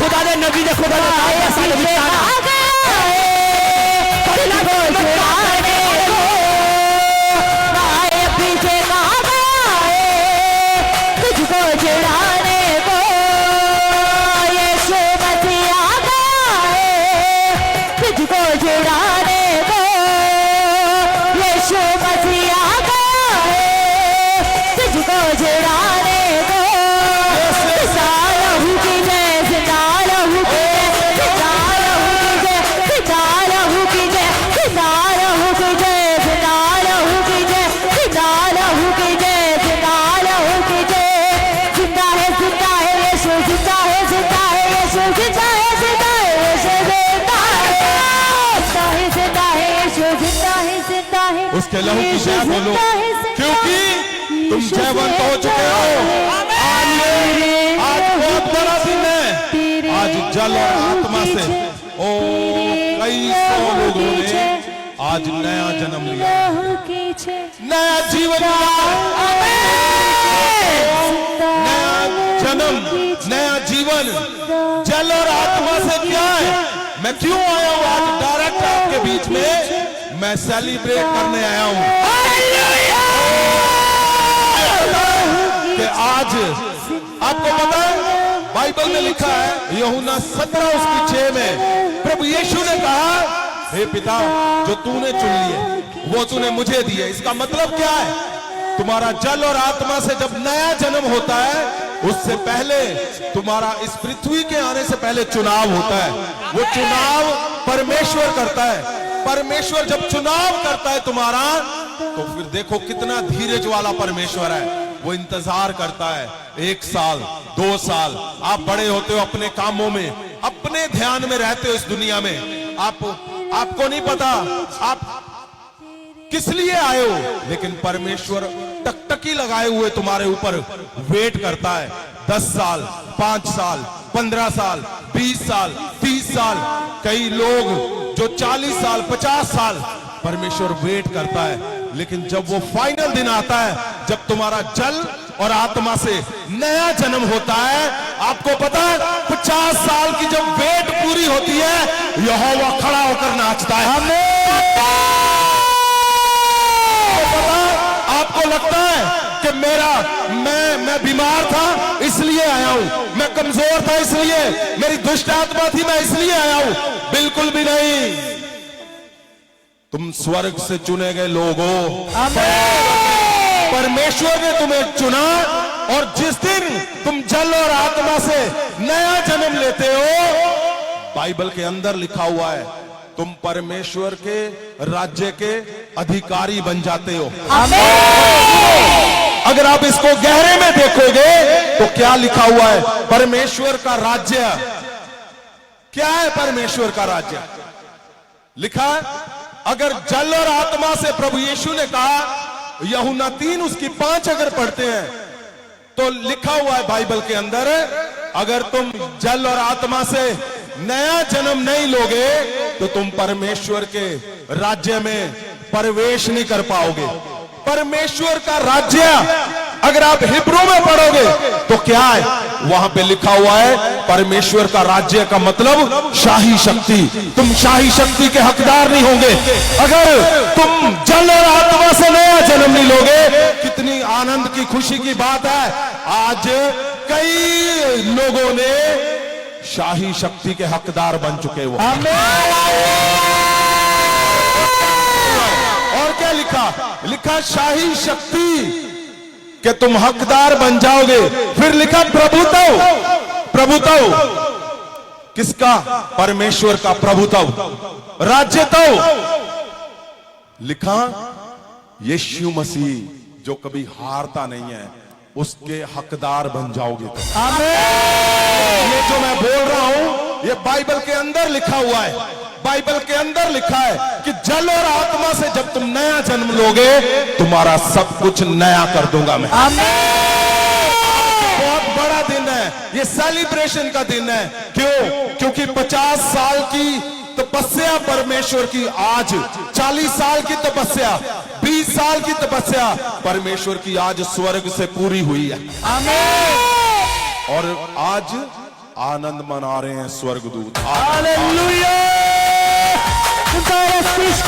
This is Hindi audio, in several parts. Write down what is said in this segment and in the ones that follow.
खुदा ने नबी ने खुदा उसके लहू की जय बोलो, क्योंकि तुम जयवंत हो चुके हो। आज बहुत बड़ा दिन है। आज जल और आत्मा से कई सौ लोगों ने आज नया जन्म लिया, नया जीवन लिया, नया जन्म, नया जीवन। जल और आत्मा से क्या है? मैं क्यों आया हूं आज डायरेक्ट आपके बीच में? मैं सेलिब्रेट करने आया हूं कि आज आपको पता है बाइबल में लिखा है, यूहन्ना 17:6 में प्रभु यीशु ने कहा, हे पिता, जो तूने चुन लिए वो तूने मुझे दिए। इसका मतलब क्या है? तुम्हारा जल और आत्मा से जब नया जन्म होता है, उससे पहले तुम्हारा इस पृथ्वी के आने से पहले चुनाव होता है। वो चुनाव परमेश्वर करता है। परमेश्वर जब चुनाव करता है तुम्हारा, तो फिर देखो कितना धीरज वाला परमेश्वर है। वो इंतजार करता है 1 साल 2 साल। आप बड़े होते हो अपने कामों में, अपने ध्यान में रहते हो इस दुनिया में। आपको नहीं पता आप किस लिए आए हो, लेकिन परमेश्वर टकटकी लगाए हुए तुम्हारे ऊपर वेट करता है। 10 साल 5 साल 15 साल 20 साल 30 साल, कई लोग जो 40 साल 50 साल परमेश्वर वेट करता है। लेकिन जब वो फाइनल दिन आता है, जब तुम्हारा जल और आत्मा से नया जन्म होता है, आपको पता है 50 साल की जब वेट पूरी होती है, यहोवा खड़ा होकर नाचता है। आपको लगता है कि मैं बीमार था इसलिए आया हूं, मैं कमजोर था इसलिए, मेरी दुष्ट आत्मा थी मैं इसलिए आया हूं। बिल्कुल भी नहीं। तुम स्वर्ग से चुने गए लोग हो। परमेश्वर ने तुम्हें चुना, और जिस दिन तुम जल और आत्मा से नया जन्म लेते हो, बाइबल के अंदर लिखा हुआ है, तुम परमेश्वर के राज्य के अधिकारी बन जाते हो। अगर आप इसको गहरे में देखोगे तो क्या लिखा हुआ है? परमेश्वर का राज्य क्या है? परमेश्वर का राज्य लिखा है, अगर जल और आत्मा से प्रभु यीशु ने कहा, यूहन्ना 3 उसकी 5 अगर पढ़ते हैं तो लिखा हुआ है बाइबल के अंदर, अगर तुम जल और आत्मा से नया जन्म नहीं लोगे तो तुम परमेश्वर के राज्य में प्रवेश नहीं कर पाओगे। परमेश्वर का राज्य अगर आप हिब्रू में पढ़ोगे तो क्या है? वहां पे लिखा हुआ है, परमेश्वर का राज्य का मतलब शाही शक्ति। तुम शाही शक्ति के हकदार नहीं होंगे अगर तुम जल और आत्मा से नया जन्म नहीं लोगे। कितनी आनंद की खुशी की बात है, आज कई लोगों ने शाही शक्ति के हकदार बन चुके हो। और क्या लिखा शाही शक्ति कि तुम हकदार बन जाओगे। फिर लिखा प्रभुत्व किसका? परमेश्वर का प्रभुत्व, राज्यत्व। लिखा यीशु मसीह जो कभी हारता नहीं है, उसके हकदार बन जाओगे। ये जो मैं बोल रहा हूं ये बाइबल के अंदर लिखा हुआ है। बाइबल के अंदर लिखा है कि जल और आत्मा से जब तुम नया जन्म लोगे, तुम्हारा सब कुछ नया कर दूंगा मैं। बहुत बड़ा दिन है ये, सेलिब्रेशन का दिन है। क्यों? क्योंकि 50 साल की तपस्या परमेश्वर की आज 40 साल की तपस्या, 20 साल की तपस्या परमेश्वर की आज स्वर्ग से पूरी हुई है। और आज आनंद मना रहे हैं स्वर्गदूत। हालेलुया। परस्तिश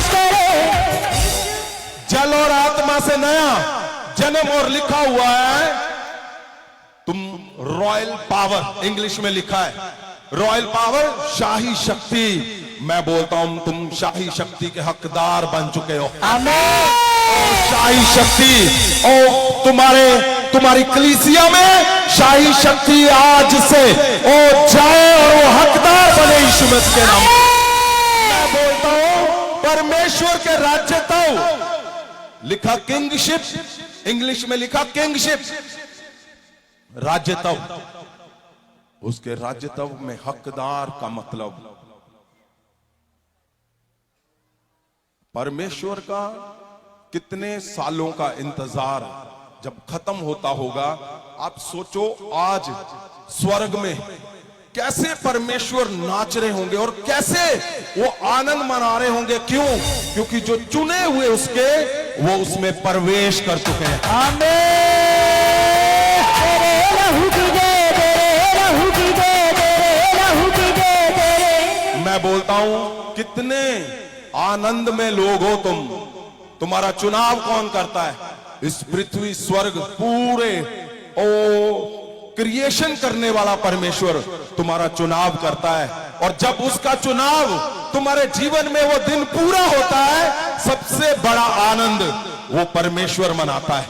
करे जल और आत्मा से नया जन्म, और लिखा हुआ है तुम रॉयल पावर, इंग्लिश में लिखा है रॉयल पावर, शाही शक्ति। मैं बोलता हूं तुम शाही शक्ति के हकदार बन चुके हो। आमीन। शाही शक्ति और तुम्हारी कलीसिया में शाही शक्ति आज से ओ जाए और वो हकदार बने यीशु मसीह के नाम। मैं बोलता हूं परमेश्वर के राज्य तो लिखा किंगशिप, इंग्लिश में लिखा किंगशिप, राज्य तब, उसके राज्य तब में हकदार का मतलब परमेश्वर का कितने सालों का इंतजार जब खत्म होता होगा। आप सोचो आज स्वर्ग में कैसे परमेश्वर नाच रहे होंगे और कैसे वो आनंद मना रहे होंगे। क्यों? क्योंकि जो चुने हुए उसके वो उसमें प्रवेश कर चुके हैं। मैं बोलता हूं कितने आनंद में लोग हो तुम। तुम्हारा चुनाव कौन करता है? इस पृथ्वी स्वर्ग पूरे क्रिएशन करने वाला परमेश्वर तुम्हारा चुनाव करता है। और जब उसका चुनाव तुम्हारे जीवन में वो दिन पूरा होता है, सबसे बड़ा आनंद वो परमेश्वर मनाता है।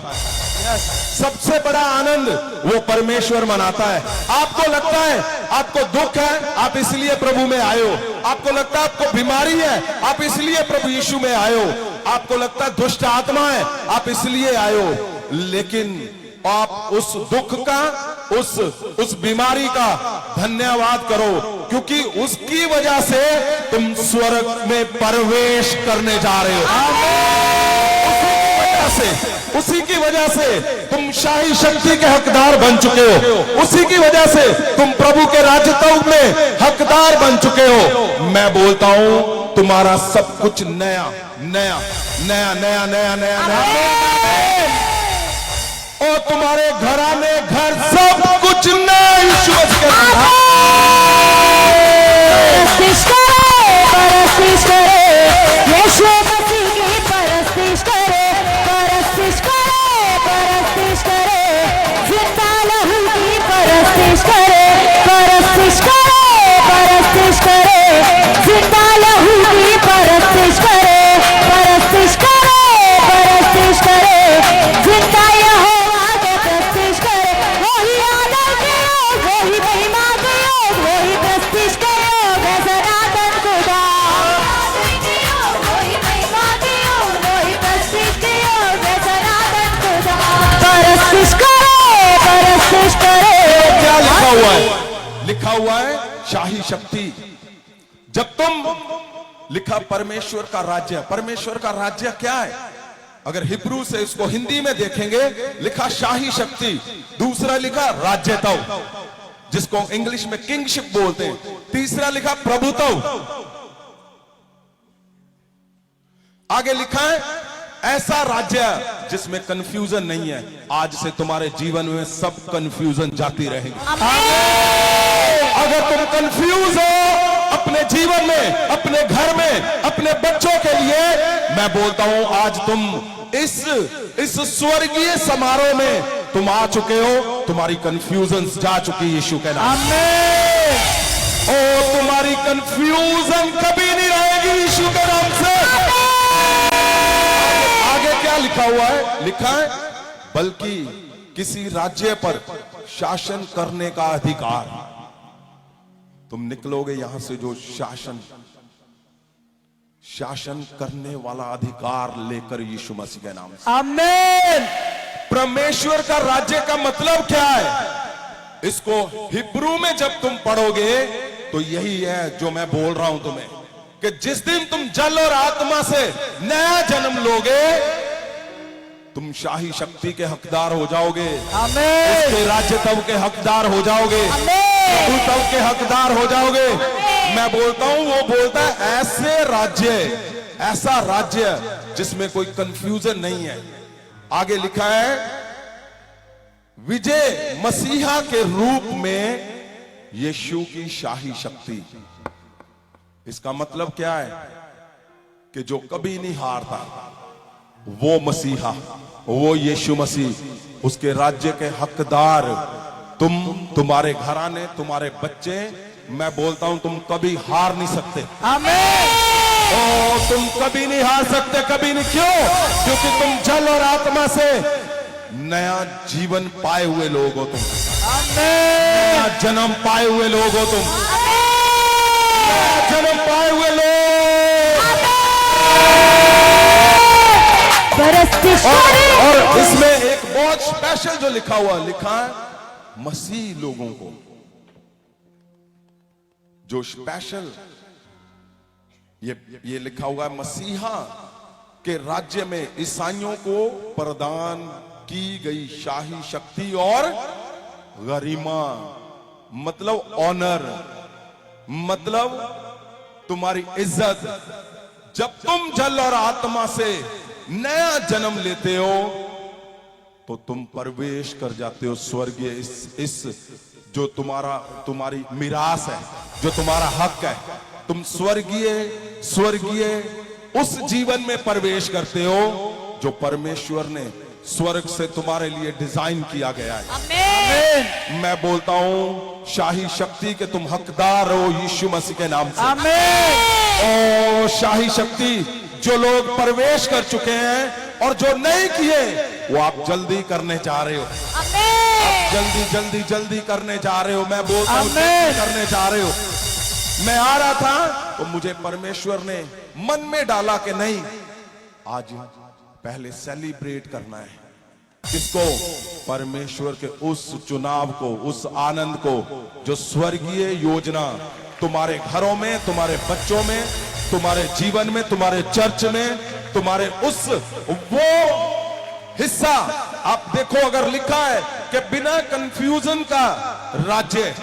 सबसे बड़ा आनंद वो परमेश्वर मनाता है। आपको लगता है आपको दुख है, आप इसलिए प्रभु में आए हो। आपको लगता है आपको बीमारी है, आप इसलिए प्रभु यीशु में आए हो। आपको लगता है दुष्ट आत्मा है, आप इसलिए आए हो। लेकिन आप उस दुख का, उस बीमारी का धन्यवाद करो, क्योंकि उसकी वजह से तुम स्वर्ग में प्रवेश करने जा रहे हो। उसी की वजह से तुम शाही शक्ति के हकदार बन चुके हो। उसी की वजह से तुम प्रभु के राजत्व में हकदार बन चुके हो। मैं बोलता हूं तुम्हारा सब कुछ नया नया नया नया नया नया नया, और तुम्हारे घराने घर सब कुछ नया यीशु मसीह के नाम। परस्तिश करे यीशु मसीह की परस्तिश करे, परस्तिश करे जिंदा लहू की परस्तिश करे, परस्तिश करे जिंदा लहू की परस्तिश करे, परस्तिश करे जिंदा यहोवा की परस्तिश करे। वही आदर के योग, वही महिमा के योग, वही परस्तिश के योग है सनातन खुदा। वही महिमा के योग, वही परस्तिश के योग है सनातन खुदा। परस्तिश करे क्या लिखा हुआ है? लिखा हुआ है शाही शक्ति। जब तुम लिखा परमेश्वर का राज्य, परमेश्वर का राज्य क्या है? अगर हिब्रू से इसको हिंदी में देखेंगे, लिखा शाही शक्ति, दूसरा लिखा राज्यत्व जिसको इंग्लिश में किंगशिप बोलते हैं, तीसरा लिखा प्रभुत्व, आगे लिखा है ऐसा राज्य जिसमें कंफ्यूजन नहीं है। आज से तुम्हारे जीवन में सब कंफ्यूजन जाती रहेगी। अगर तुम कंफ्यूज हो अपने जीवन में, अपने घर में, अपने बच्चों के लिए, मैं बोलता हूं आज तुम इस स्वर्गीय समारोह में तुम आ चुके हो। तुम्हारी कंफ्यूजन जा चुकी यीशु के नाम। और तुम्हारी कंफ्यूजन कभी नहीं रहेगी यीशु के नाम से। आगे क्या लिखा हुआ है? लिखा है बल्कि किसी राज्य पर शासन करने का अधिकार। तुम निकलोगे यहां से जो शासन करने वाला अधिकार लेकर यीशु मसीह के नाम से। आमीन। परमेश्वर का राज्य का मतलब क्या है? इसको हिब्रू में जब तुम पढ़ोगे तो यही है जो मैं बोल रहा हूं तुम्हें, कि जिस दिन तुम जल और आत्मा से नया जन्म लोगे, तुम शाही शक्ति के हकदार हो जाओगे। आमीन। उसके राज्यत्व के हकदार हो जाओगे, प्रभुत्व के हकदार हो जाओगे। मैं बोलता हूं, वो बोलता है ऐसे राज्य, ऐसा राज्य जिसमें कोई कंफ्यूजन नहीं है। आगे लिखा है विजय मसीहा के रूप में यीशु की शाही शक्ति। इसका मतलब क्या है कि जो कभी नहीं हारता वो मसीहा, वो यीशु मसीह, उसके राज्य के हकदार तुम, तुम्हारे घराने, तुम्हारे बच्चे। मैं बोलता हूं तुम कभी हार नहीं सकते। आमीन। ओ तुम कभी नहीं हार सकते, कभी नहीं। क्यों? क्योंकि तुम जल और आत्मा से नया जीवन पाए हुए लोग हो तुम। नया जन्म पाए हुए लोग हो तुम। नया जन्म पाए हुए लोग। और इसमें एक बहुत स्पेशल जो लिखा है मसीह लोगों को, जो स्पेशल ये लिखा हुआ है मसीहा के राज्य में ईसाइयों को प्रदान की गई शाही शक्ति और गरिमा, मतलब ऑनर, मतलब तुम्हारी इज्जत। जब तुम जल और आत्मा से नया जन्म लेते हो तो तुम प्रवेश कर जाते हो स्वर्गीय इस जो तुम्हारी मिरास है, जो तुम्हारा हक है। तुम स्वर्गीय उस जीवन में प्रवेश करते हो जो परमेश्वर ने स्वर्ग से तुम्हारे लिए डिजाइन किया गया है। आमीन। मैं बोलता हूं शाही शक्ति के तुम हकदार हो यीशु मसीह के नाम से। आमीन। ओ शाही शक्ति जो लोग प्रवेश कर चुके हैं और जो नहीं किए वो आप जल्दी करने जा रहे हो। आप जल्दी करने जा रहे हो। मैं बोलता हूं जल्दी करने जा रहे हो। मैं आ रहा था तो मुझे परमेश्वर ने मन में डाला कि नहीं, आज पहले सेलिब्रेट करना है। किसको? परमेश्वर के उस चुनाव को, उस आनंद को जो स्वर्गीय योजना तुम्हारे घरों में, तुम्हारे बच्चों में, तुम्हारे जीवन में, तुम्हारे चर्च में, तुम्हारे उस वो हिस्सा। आप देखो अगर लिखा है कि बिना कंफ्यूजन का राज्य,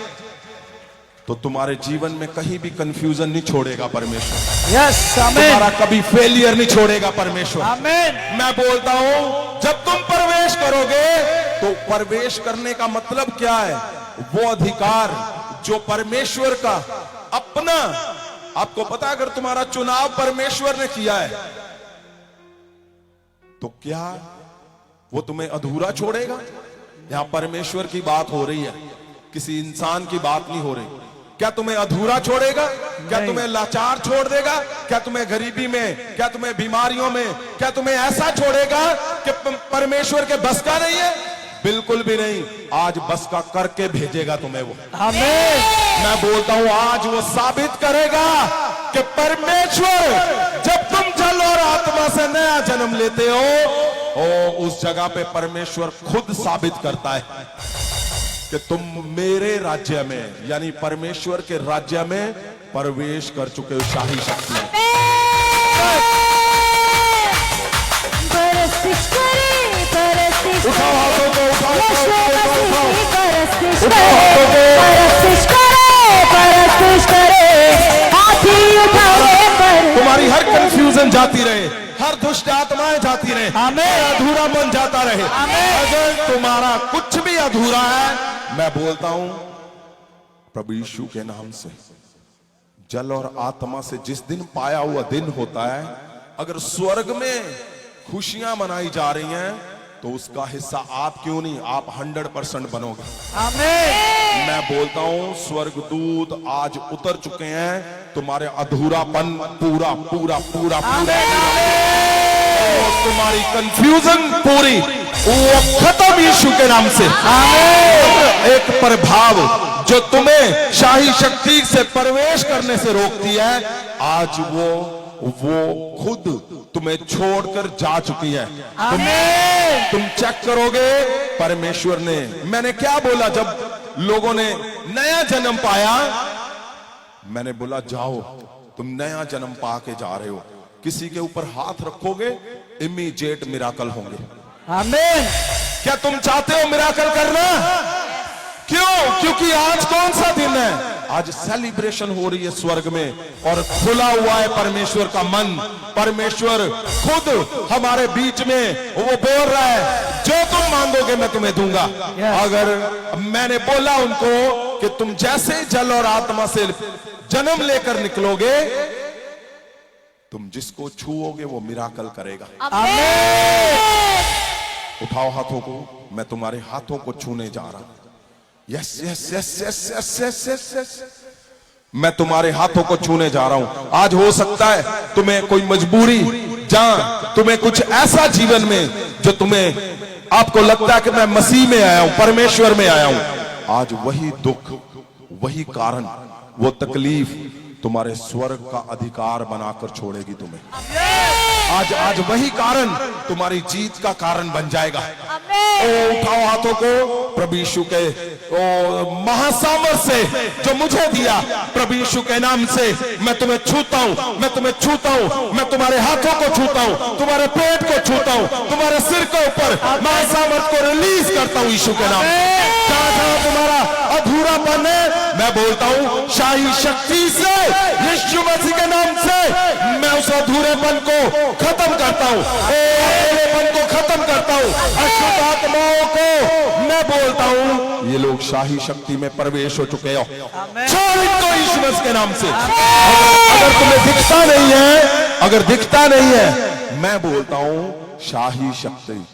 तो तुम्हारे जीवन में कहीं भी कंफ्यूजन नहीं छोड़ेगा परमेश्वर। यस, आमीन। तुम्हारा कभी फेलियर नहीं छोड़ेगा परमेश्वर। आमीन। मैं बोलता हूं जब तुम प्रवेश करोगे तो प्रवेश करने का मतलब क्या है? वो अधिकार जो परमेश्वर का अपना, आपको पता अगर तुम्हारा चुनाव परमेश्वर ने किया है तो क्या वो तुम्हें अधूरा छोड़ेगा? यहां परमेश्वर की बात हो रही है, किसी इंसान की बात नहीं हो रही। क्या तुम्हें अधूरा छोड़ेगा? क्या तुम्हें लाचार छोड़ देगा? क्या तुम्हें गरीबी में, क्या तुम्हें बीमारियों में, क्या तुम्हें ऐसा छोड़ेगा कि परमेश्वर के बस का नहीं है? बिल्कुल भी नहीं। आज बस का करके भेजेगा तुम्हें वो। आमीन। मैं बोलता हूं आज वो साबित करेगा कि परमेश्वर जब तुम जल और आत्मा से नया जन्म लेते हो उस जगह पे परमेश्वर खुद साबित करता है कि तुम मेरे राज्य में, यानी परमेश्वर के राज्य में प्रवेश कर चुके हो शाही शक्ति में। उठाओ हाथों को, उठाओ तुम्हारी हर कंफ्यूजन जाती रहे, हर दुष्ट आत्माएं जाती रहे, अधूरा मन जाता रहे। अगर तुम्हारा कुछ भी अधूरा है, मैं बोलता हूं प्रभु यीशु के नाम से, जल और आत्मा से जिस दिन पाया हुआ दिन होता है, अगर स्वर्ग में खुशियां मनाई जा रही हैं तो उसका हिस्सा आप क्यों नहीं, आप 100% बनोगे। आमीन। मैं बोलता हूं स्वर्गदूत आज उतर चुके हैं, तुम्हारे अधूरापन पूरा पूरा पूरा पूरा, तुम्हारी कंफ्यूजन पूरी वो खत्म यीशु के नाम से। आमीन। एक प्रभाव जो तुम्हें शाही शक्ति से प्रवेश करने से रोकती है, आज वो खुद तुम्हें छोड़कर जा चुकी है। तुम चेक करोगे परमेश्वर ने, मैंने क्या बोला जब लोगों ने नया जन्म पाया, मैंने बोला जाओ तुम नया जन्म पा के जा रहे हो, किसी के ऊपर हाथ रखोगे इमीडिएट मिराकल होंगे। आमीन। क्या तुम चाहते हो मिराकल करना? क्यों? क्योंकि आज कौन सा दिन है? आज सेलिब्रेशन हो रही है स्वर्ग में और खुला हुआ है परमेश्वर का मन। परमेश्वर खुद हमारे बीच में वो बोल रहा है जो तुम मांगोगे मैं तुम्हें दूंगा। Yes. अगर मैंने बोला उनको कि तुम जैसे जल और आत्मा से जन्म लेकर निकलोगे, तुम जिसको छुओगे वो मिराकल करेगा। उठाओ हाथों को, मैं तुम्हारे हाथों को छूने जा रहा हूं। Yes yes yes yes yes yes yes yes, मैं तुम्हारे हाथों को छूने जा रहा हूं। आज हो सकता है तुम्हें कोई मजबूरी, जहां तुम्हें कुछ ऐसा जीवन में जो तुम्हें आपको लगता है कि मैं मसीह में आया हूं, परमेश्वर में आया हूं, आज वही दुख, वही कारण, वो तकलीफ तुम्हारे स्वर्ग का अधिकार बनाकर छोड़ेगी तुम्हें। आज वही कारण तुम्हारी जीत का कारण बन जाएगा। ओ उठाओ हाथों को, प्रभु यीशु के महासामर्थ से जो मुझे दिया, प्रभु यीशु के नाम से मैं तुम्हें छूता हूं, मैं तुम्हें छूता हूं, मैं तुम्हारे हाथों को छूता हूं, तुम्हारे पेट को छूता हूं, तुम्हारे सिर के ऊपर महासामर्थ को रिलीज करता हूं यीशु के नाम से। जहां तुम्हारा अधूरापन है, मैं बोलता हूं शाही शक्ति से, यीशु मसीह के नाम से मैं उस अधूरेपन को खत्म करता हूं, अकेलेपन को खत्म करता हूं, अशुद्ध आत्माओं को मैं बोलता हूं ये लोग शाही शक्ति में प्रवेश हो चुके हो। छोड़ इनको यीशु मसीह के नाम से। अगर तुम्हें दिखता नहीं है, अगर दिखता नहीं है, मैं बोलता हूं शाही शक्ति।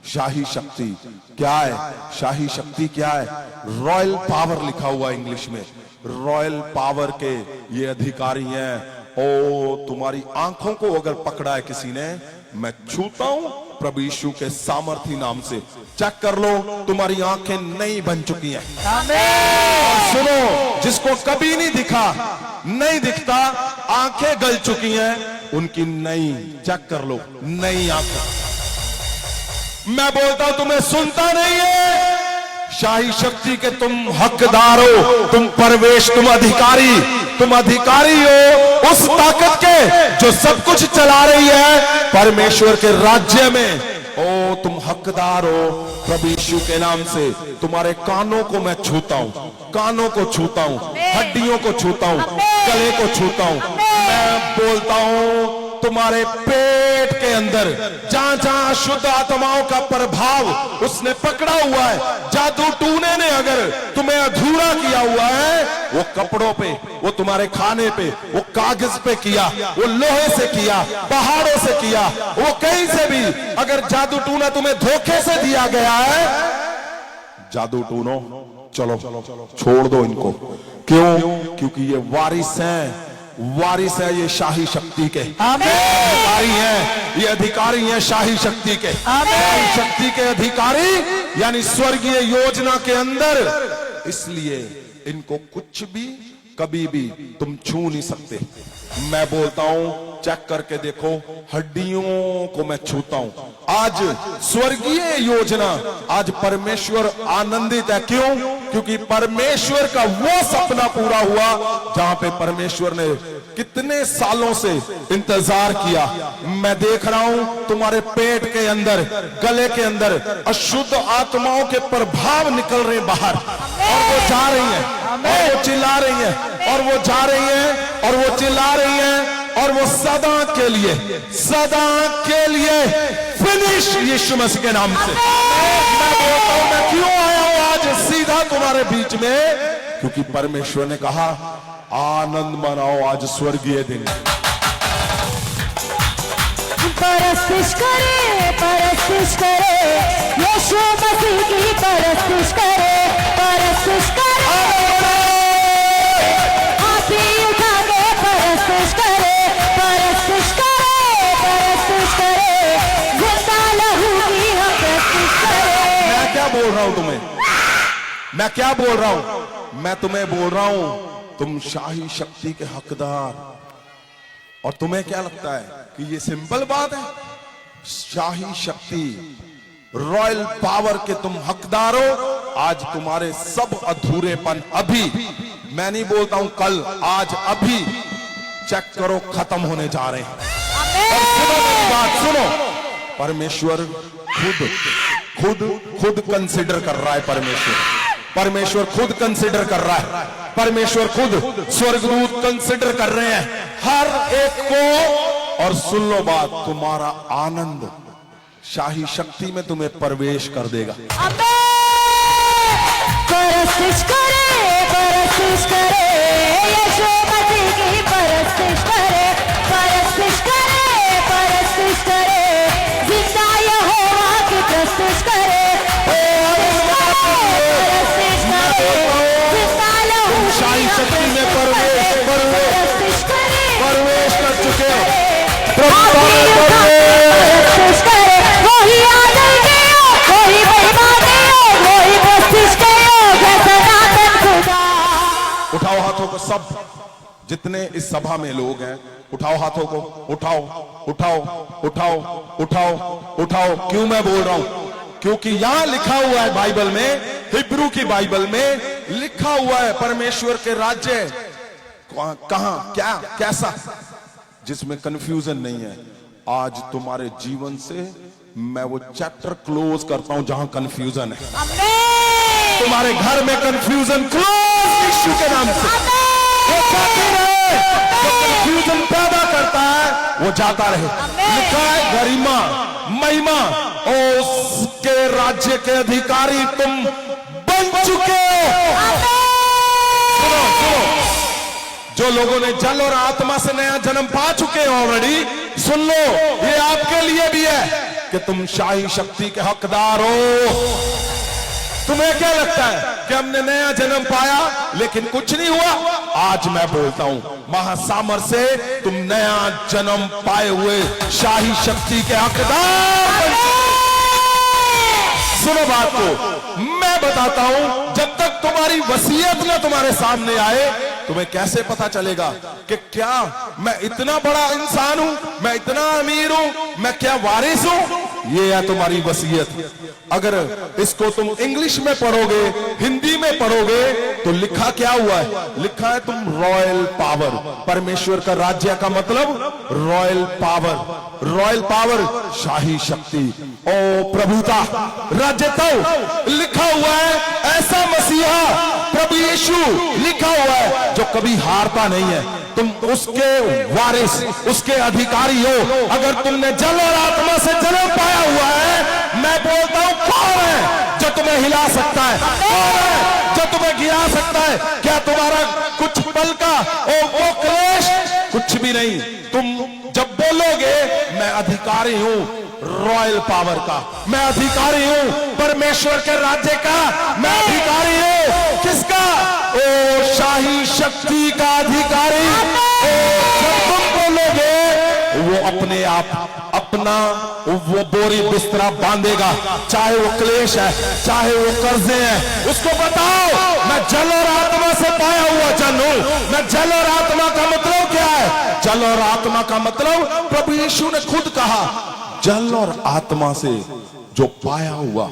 शाही शक्ति क्या है? शाही शक्ति क्या है? रॉयल पावर लिखा हुआ इंग्लिश में। रॉयल पावर के ये अधिकारी हैं। ओ तुम्हारी आंखों को अगर पकड़ा है किसी ने, मैं छूता हूं प्रभु यीशु के सामर्थी नाम से। चेक कर लो, तुम्हारी आंखें नई बन चुकी हैं। और सुनो, जिसको कभी नहीं दिखा, नहीं दिखता, आंखें गल चुकी हैं, उनकी नई, चेक कर लो, नई आंखें। मैं बोलता हूं तुम्हें सुनता नहीं है। शाही शक्ति के तुम हकदार हो, तुम परवेश, तुम अधिकारी हो उस ताकत के जो सब कुछ चला रही है परमेश्वर के राज्य में। ओ तुम हकदार हो प्रभु यीशु के नाम से। तुम्हारे कानों को मैं छूता हूं, कानों को छूता हूं, हड्डियों को छूता हूं, गले को छूता हूं। मैं बोलता हूं तुम्हारे पेट के अंदर जहां जहां शुद्ध आत्माओं का प्रभाव उसने पकड़ा हुआ है, जादू टूने ने अगर तुम्हें अधूरा किया हुआ है, वो कपड़ों पे, वो तुम्हारे खाने पे, वो कागज पे किया, वो लोहे से किया, पहाड़ों से किया, वो कहीं से भी अगर जादू टूना तुम्हें धोखे से दिया गया है, जादू टूनो, चलो छोड़ दो इनको। क्यों? क्योंकि ये वारिस है ये शाही शक्ति के। अधिकारी हैं, ये अधिकारी हैं शाही शक्ति के। शाही शक्ति के अधिकारी यानी स्वर्गीय योजना के अंदर। इसलिए इनको कुछ भी कभी भी तुम छू नहीं सकते। मैं बोलता हूं चेक करके देखो, हड्डियों को मैं छूता हूं। आज स्वर्गीय योजना, आज परमेश्वर आनंदित है। क्यों? क्योंकि परमेश्वर का वो सपना पूरा हुआ जहां पे परमेश्वर ने कितने सालों से इंतजार किया। मैं देख रहा हूं तुम्हारे पेट के अंदर, गले के अंदर अशुद्ध आत्माओं के प्रभाव निकल रहे बाहर, और वो जा रही हैं, और वो चिल्ला रही हैं, और वो जा रही हैं, और वो चिल्ला रही हैं, और वो सदा के लिए फिनिश यीशु मसीह के नाम से। मैं बोलता हूं मैं क्यों आया हूं आज सीधा तुम्हारे बीच में? क्योंकि परमेश्वर ने कहा आनंद मनाओ, आज स्वर्गीय दिन। परस्तिश करे यीशु मसीह की परस्तिश करे हाथ ही उठा के परस्तिश करे जिंदा लहू की हम परस्तिश करे। मैं क्या बोल रहा हूं तुम्हें? मैं क्या बोल रहा हूं? मैं तुम्हें बोल रहा हूं तुम शाही शक्ति के हकदार। और तुम्हें क्या लगता है कि ये सिंपल बात है? शाही शक्ति, रॉयल पावर के तुम हकदार हो। आज तुम्हारे सब अधूरेपन अभी, मैं नहीं बोलता हूं कल, आज अभी चेक करो खत्म होने जा रहे हैं। और सुनो मेरी बात, सुनो, परमेश्वर खुद कंसिडर कर रहा है। परमेश्वर खुद कंसिडर कर रहा है। परमेश्वर खुद, स्वर्गदूत कंसिडर कर रहे हैं हर एक को। और सुन लो बात, तुम्हारा आनंद शाही शक्ति में तुम्हें प्रवेश कर देगा। परस्तिश करे यीशु मसीह की परस्तिश करे जिंदा यहोवा की परस्तिश करे जिंदा लहू शाही शक्ति में प्रवेश कर चुके परस्तिश करे वही आदर के वही महिमा के वही परस्तिश के सनातन खुदा। उठाओ हाथों को, सब जितने इस सभा में लोग हैं, उठाओ हाथों को, उठाओ उठाओ उठाओ उठाओ उठाओ। क्यों मैं बोल रहा हूं? क्योंकि यहां लिखा हुआ है बाइबल में, हिब्रू की बाइबल में लिखा हुआ है परमेश्वर के राज्य कहां, क्या, कैसा, जिसमें कंफ्यूजन नहीं है। आज तुम्हारे जीवन से मैं वो चैप्टर क्लोज करता हूं जहां कंफ्यूजन है। तुम्हारे घर में कंफ्यूजन क्लोज यीशु के नाम से। वो जाते रहे, जो कंफ्यूजन पैदा करता है वो जाता रहे। लिखा है गरिमा महिमा और उसके राज्य के अधिकारी तुम बन चुके हो। सुनो सुनो, जो लोगों ने जल और आत्मा से नया जन्म पा चुके हैं ऑलरेडी, सुन लो, ये आपके लिए भी है कि तुम शाही शक्ति के हकदार हो। तुम्हें क्या लगता है कि हमने नया जन्म पाया लेकिन कुछ नहीं हुआ? आज मैं बोलता हूं, महासामर से तुम नया जन्म पाए हुए शाही शक्ति के हकदार। सुनो बात को, मैं बताता हूं, जब तक तुम्हारी वसीयत ना तुम्हारे सामने आए, तुम्हें कैसे पता चलेगा कि क्या मैं इतना बड़ा इंसान हूं, मैं इतना अमीर हूं, मैं क्या वारिस हूं? ये है तुम्हारी वसीयत। अगर इसको तुम इंग्लिश में पढ़ोगे, हिंदी में पढ़ोगे, तो लिखा क्या हुआ है? लिखा है तुम रॉयल पावर। परमेश्वर का राज्य का मतलब रॉयल पावर। रॉयल पावर शाही शक्ति ओ प्रभुता राज्यता लिखा हुआ है। ऐसा मसीहा प्रभु यीशु लिखा हुआ है जो कभी हारता नहीं है। तुम उसके वारिस, उसके अधिकारी हो। अगर तुमने जल और आत्मा से जन्म पाया हुआ है, मैं बोलता हूं, कौन है जो तुम्हें हिला सकता है? कौन है जो तुम्हें गिरा सकता है? क्या तुम्हारा कुछ पल का वो क्लेश? कुछ भी नहीं। तुम जब बोलोगे मैं अधिकारी हूं रॉयल पावर का, मैं अधिकारी हूं परमेश्वर के राज्य का, मैं अधिकारी हूं किसका? ओ शाही शक्ति का अधिकारी। जब तुम बोलोगे, वो अपने आप अपना वो बोरी बिस्तरा बांधेगा, चाहे वो क्लेश है, चाहे वो कर्जे हैं। उसको बताओ मैं जल और आत्मा से पाया हुआ जन हूं। मैं जल और आत्मा का मतलब क्या है? जल और आत्मा का मतलब प्रभु यीशु ने खुद कहा, जल और आत्मा से जो पाया हुआ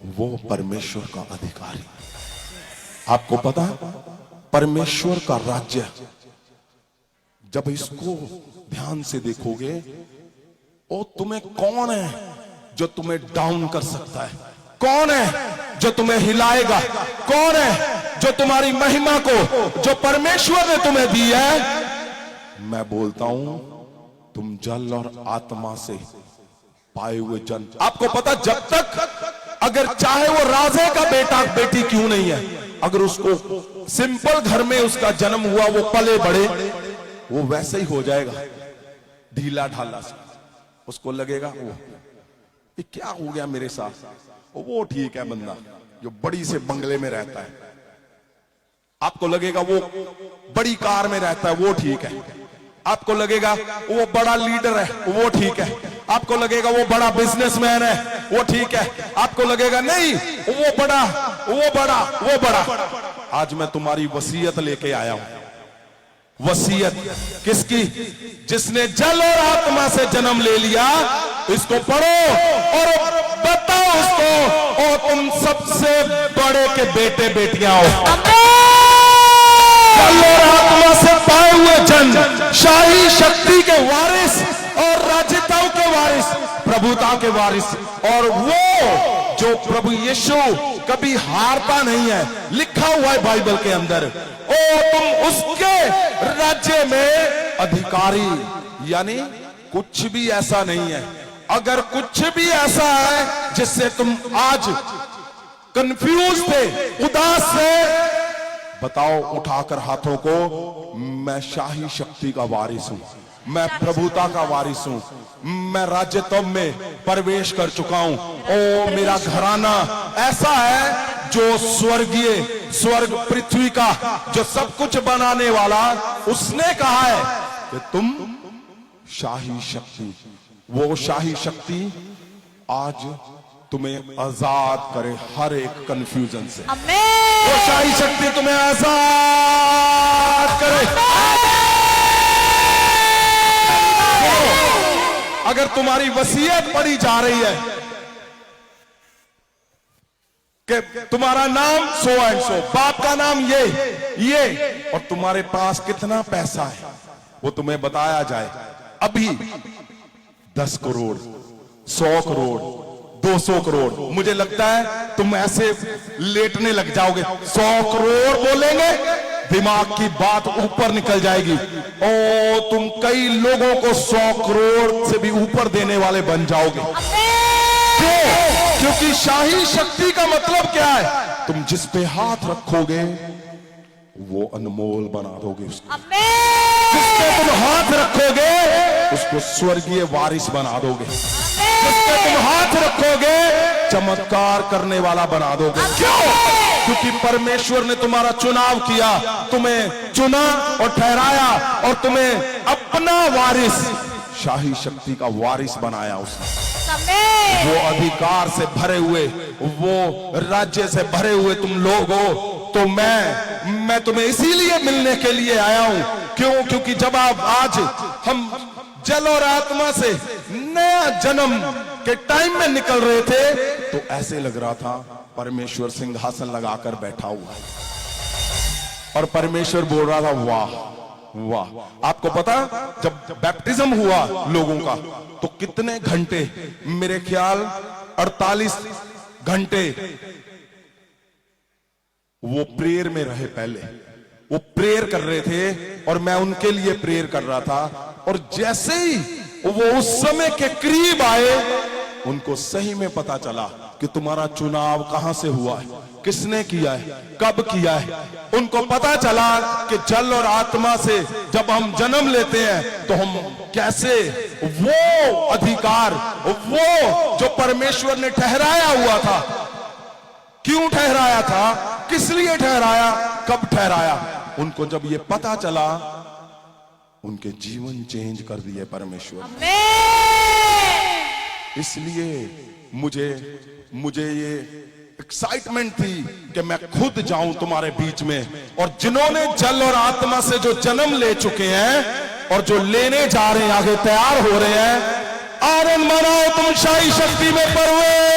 वो परमेश्वर का अधिकारी। आपको पता है परमेश्वर का राज्य, जब इसको ध्यान से देखोगे, ओ तुम्हें कौन है जो तुम्हें डाउन कर सकता है? कौन है जो तुम्हें हिलाएगा? कौन है जो तुम्हारी महिमा को जो परमेश्वर ने तुम्हें दी है? मैं बोलता हूं तुम जल और आत्मा से पाए हुए जन। आपको पता, जब तक अगर चाहे वो राजे का बेटा बेटी क्यों नहीं है, अगर उसको सिंपल घर में उसका जन्म हुआ, वो पले बड़े, वो वैसे ही हो जाएगा ढीला ढाला सा। उसको लगेगा वो ये क्या हो गया मेरे साथ। वो ठीक है बंदा जो बड़ी से बंगले में रहता है। आपको लगेगा वो बड़ी कार में रहता है, वो ठीक है। आपको लगेगा वो बड़ा लीडर है, वो ठीक है। आपको लगेगा वो बड़ा बिजनेसमैन है, वो ठीक है। आपको लगेगा नहीं वो बड़ा वो बड़ा वो बड़ा। आज मैं तुम्हारी वसीयत लेके आया हूं। वसीयत किसकी? जिसने जल और आत्मा से जन्म ले लिया। इसको पढ़ो और बताओ उसको, और तुम सबसे बड़े के बेटे बेटियां हो। जल और आत्मा से पाए हुए जन, शाही शक्ति के वारिस और राजताओं के वारिस, प्रभुता के वारिस। और वो जो प्रभु यीशु कभी हारता नहीं है, लिखा हुआ है बाइबल के अंदर। ओ तुम उसके राज्य में अधिकारी, यानी कुछ भी ऐसा नहीं है, अगर कुछ भी ऐसा है जिससे तुम आज कंफ्यूज थे, उदास थे, बताओ उठाकर हाथों को। मैं शाही शक्ति का वारिस हूं, मैं प्रभुता का वारिस हूं, मैं राज्यत्व में प्रवेश कर चुका हूं। ओ मेरा घराना ऐसा है जो स्वर्ग पृथ्वी का जो सब कुछ बनाने वाला, उसने कहा है कि तुम शाही शक्ति, वो शाही शक्ति आज तुम्हें आजाद करे हर एक कंफ्यूजन से। आमीन। वो शाही शक्ति तुम्हें आजाद करे। अगर तुम्हारी वसीयत पड़ी जा रही है कि तुम्हारा नाम सो एंड सो, बाप का नाम ये, और तुम्हारे पास कितना पैसा है वो तुम्हें बताया जाए, अभी 10 करोड़, 100 करोड़, 200 करोड़, मुझे लगता है तुम ऐसे लेटने लग जाओगे। 100 करोड़ बोलेंगे, दिमाग की बात ऊपर निकल जाएगी। ओ तुम कई लोगों को 100 करोड़ से भी ऊपर देने वाले बन जाओगे। क्यों? क्योंकि शाही शक्ति का मतलब क्या है? तुम जिस पे हाथ रखोगे वो अनमोल बना दोगे उसको। जिस पे तुम हाथ रखोगे उसको स्वर्गीय वारिस बना दोगे। जिस पे तुम हाथ रखोगे चमत्कार करने वाला बना दोगे। क्यों? क्योंकि परमेश्वर ने तुम्हारा चुनाव किया, तुम्हें चुना और ठहराया और तुम्हें अपना वारिस, शाही शक्ति का वारिस बनाया उसने। वो अधिकार से भरे हुए, वो राज्य से भरे हुए तुम लोग हो। तो मैं तुम्हें इसीलिए मिलने के लिए आया हूं। क्यों? क्योंकि जब आप आज हम जल और आत्मा से नया जन्म के टाइम में निकल रहे थे तो ऐसे लग रहा था परमेश्वर सिंहासन लगाकर बैठा हुआ है और परमेश्वर बोल रहा था वाह वाह। आपको पता, जब बैप्टिज्म हुआ लोगों का तो कितने घंटे, मेरे ख्याल 48 घंटे वो प्रेयर में रहे। पहले वो प्रेयर कर रहे थे और मैं उनके लिए प्रेयर कर रहा था, और जैसे ही वो उस समय के करीब आए उनको सही में पता चला कि तुम्हारा चुनाव कहां से हुआ है, किसने किया है, कब किया है। उनको पता चला कि जल और आत्मा से जब हम जन्म लेते हैं तो हम कैसे वो अधिकार, वो जो परमेश्वर ने ठहराया हुआ था, क्यों ठहराया था, किस लिए ठहराया, कब ठहराया, उनको जब ये पता चला उनके जीवन चेंज कर दिए परमेश्वर। इसलिए मुझे ये एक्साइटमेंट थी कि मैं खुद जाऊं तुम्हारे बीच में, और जिन्होंने जल और आत्मा से जो जन्म ले चुके हैं और जो लेने जा रहे हैं, आगे तैयार हो रहे हैं, आनंद मनाओ, तुम शाही शक्ति में प्रवेश